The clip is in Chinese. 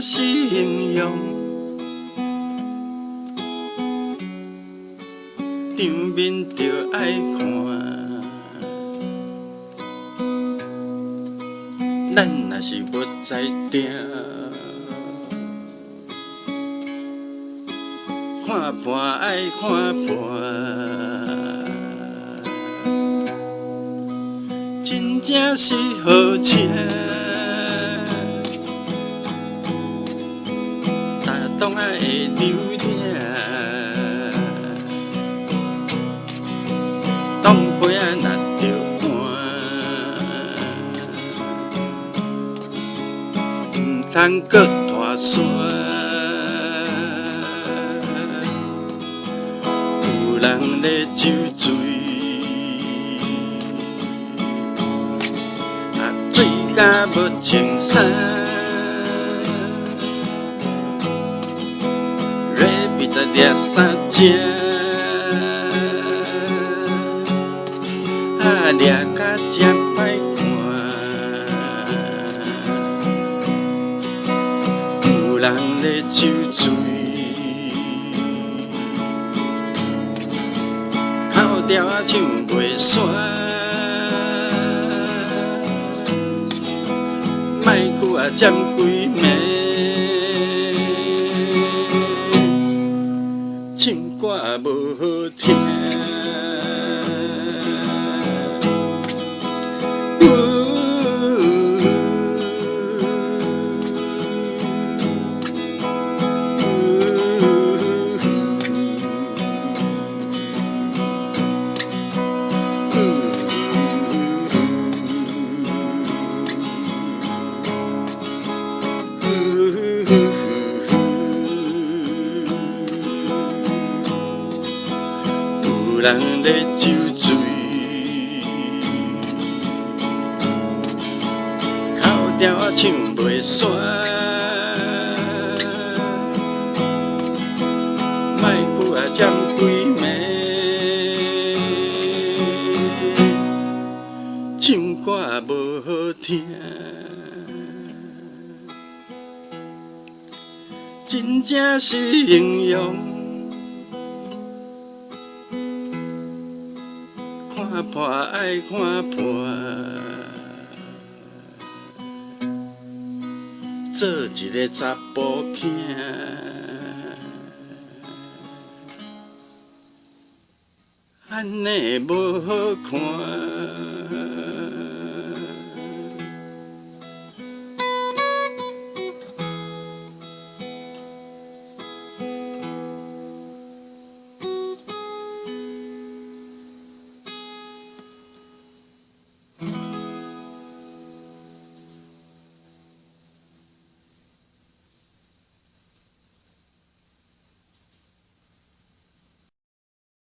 是形容，场面着爱看。咱若是要在定，看破爱看破，真正是好请。当爱会留恋，当花啊若着换，毋通搁拖山。有人咧酒醉，醉甲要穿衫。掠三只，掠甲真歹看。有人咧酒醉，口调啊唱袂煞，莫久啊占几暝。唱歌无好听，人咧酒醉，口调啊唱袂煞，莫久啊占几暝，唱歌无好听，真正是形容。看破爱看破，做一个查甫囝，安尼无好看。